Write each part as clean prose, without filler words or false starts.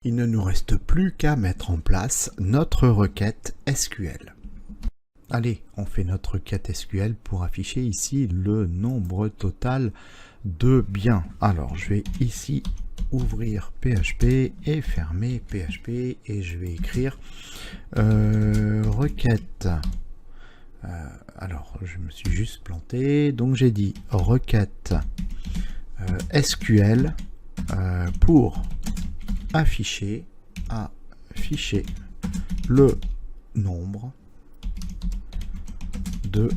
il ne nous reste plus qu'à mettre en place notre requête SQL. Allez, on fait notre requête SQL pour afficher ici le nombre total de biens. Alors, je vais ici ouvrir PHP et fermer PHP et je vais écrire requête. Alors, je me suis juste planté, donc j'ai dit requête SQL pour afficher le nombre de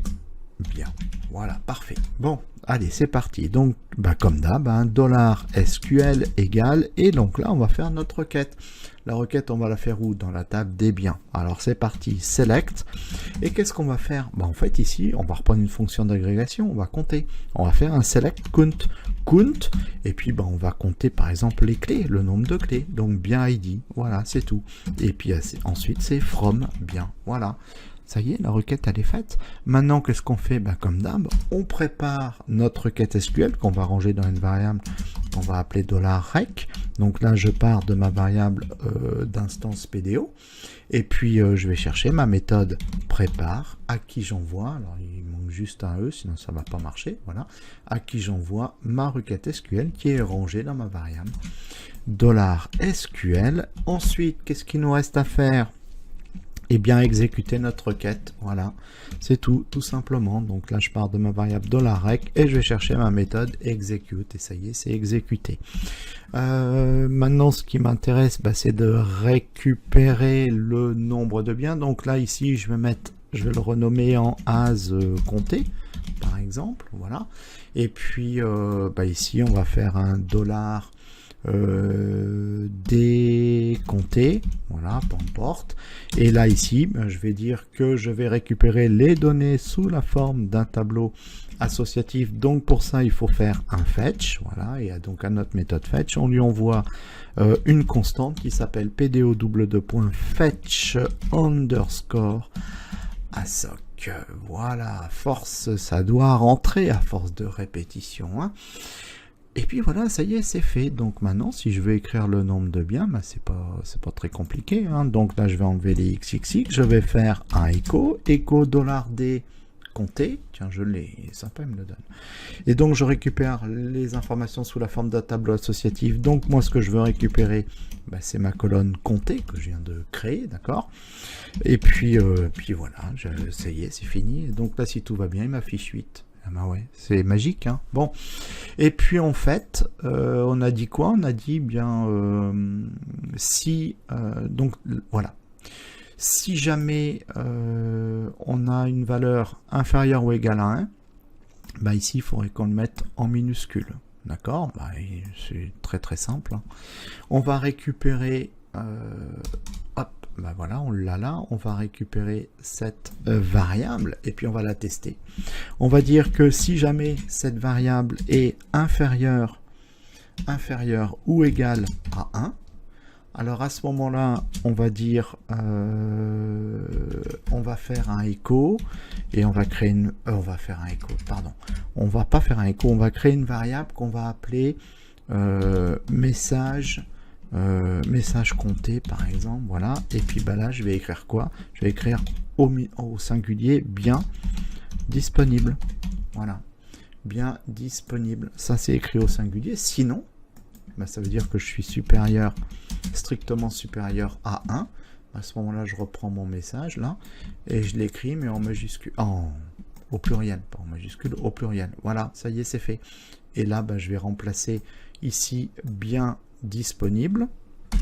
biens. Voilà, parfait. Bon, allez, c'est parti. Donc, comme d'hab, $SQL égale, et donc là, on va faire notre requête. La requête, on va la faire où? Dans la table des biens. Alors, c'est parti, select. Et qu'est-ce qu'on va faire? En fait, ici, on va reprendre une fonction d'agrégation, on va compter. On va faire un select count. Count, et puis on va compter par exemple les clés, le nombre de clés. Donc, bien ID, voilà, c'est tout. Et puis ensuite, c'est from bien, voilà. Ça y est, la requête, elle est faite. Maintenant, qu'est-ce qu'on fait? Comme d'hab, on prépare notre requête SQL qu'on va ranger dans une variable qu'on va appeler $rec. Donc là, je pars de ma variable d'instance PDO. Et puis, je vais chercher ma méthode prépare, à qui j'envoie. Alors, il manque juste un E, sinon ça ne va pas marcher. Voilà. À qui j'envoie ma requête SQL qui est rangée dans ma variable $SQL. Ensuite, qu'est-ce qu'il nous reste à faire? Et bien exécuter notre requête, voilà, c'est tout simplement. Donc là je pars de ma variable $rec et je vais chercher ma méthode execute, et ça y est, c'est exécuté. Maintenant ce qui m'intéresse, c'est de récupérer le nombre de biens. Donc là ici je vais le renommer en as compté par exemple, voilà. Et puis ici on va faire un décompté, voilà, peu importe. Et là ici, je vais dire que je vais récupérer les données sous la forme d'un tableau associatif. Donc pour ça, il faut faire un fetch, voilà. Et donc à notre méthode fetch, on lui envoie une constante qui s'appelle pdo_fetch underscore assoc. Voilà, force, ça doit rentrer à force de répétition, hein. Et puis voilà, ça y est, c'est fait. Donc maintenant, si je veux écrire le nombre de biens, c'est pas très compliqué, hein. Donc là, je vais enlever les xxx, je vais faire un echo $d compté. Tiens, je l'ai, sympa, il me le donne. Et donc, je récupère les informations sous la forme d'un tableau associatif. Donc, moi, ce que je veux récupérer, c'est ma colonne comptée que je viens de créer, d'accord? Et puis voilà, ça y est, c'est fini. Et donc là, si tout va bien, il m'affiche 8. Ah ouais, c'est magique, hein. Bon, et puis en fait, on a dit quoi? On a dit donc voilà, si jamais on a une valeur inférieure ou égale à 1, ici il faudrait qu'on le mette en minuscule, d'accord? C'est très simple, hein. On va récupérer voilà, on l'a là, on va récupérer cette variable et puis on va la tester. On va dire que si jamais cette variable est inférieure ou égale à 1, alors à ce moment-là, on va dire, on va faire un echo et on va créer on va faire un echo, pardon. On va pas faire un echo, on va créer une variable qu'on va appeler message compté par exemple, voilà. Et puis là je vais écrire quoi? Je vais écrire au singulier bien disponible, voilà, bien disponible. Ça c'est écrit au singulier, sinon ça veut dire que je suis strictement supérieur à 1. À ce moment là je reprends mon message là et je l'écris mais en majuscule, au pluriel, pas en majuscule, au pluriel. Voilà, ça y est, c'est fait. Et là je vais remplacer ici bien disponible,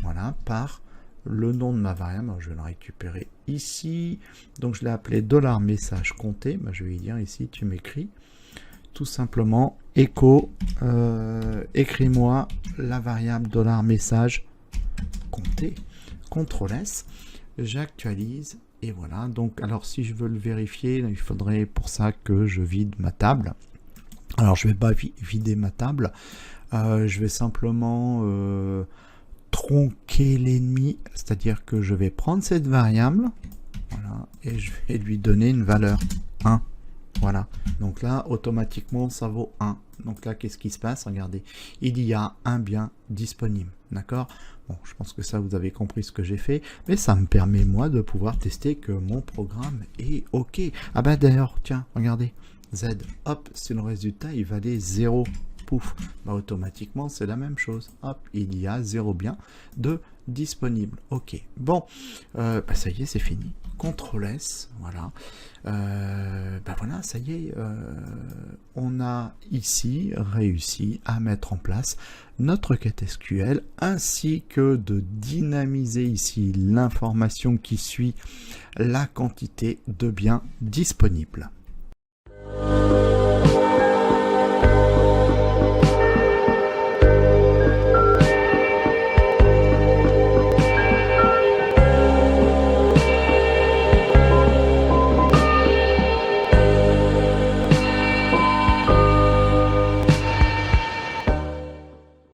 voilà, par le nom de ma variable. Alors, je vais le récupérer ici, donc je l'ai appelé $message compté. Je vais lui dire ici, tu m'écris tout simplement echo, écris-moi la variable $message compté. CTRL S, j'actualise et voilà. Donc alors si je veux le vérifier, il faudrait pour ça que je vide ma table. Alors je vais pas vider ma table. Je vais simplement tronquer l'ennemi, c'est-à-dire que je vais prendre cette variable, voilà, et je vais lui donner une valeur 1. Voilà. Donc là, automatiquement, ça vaut 1. Donc là, qu'est-ce qui se passe? Regardez, il y a un bien disponible. D'accord? Bon, je pense que ça, vous avez compris ce que j'ai fait. Mais ça me permet, moi, de pouvoir tester que mon programme est OK. Ah bah d'ailleurs, tiens, regardez. Z, hop, si le résultat, il valait 0. Pouf, bah automatiquement c'est la même chose. Hop, il y a 0 bien de disponible. Ok, bon, bah ça y est, c'est fini. CTRL S, voilà. Bah voilà, ça y est, on a ici réussi à mettre en place notre requête SQL ainsi que de dynamiser ici l'information qui suit la quantité de biens disponibles.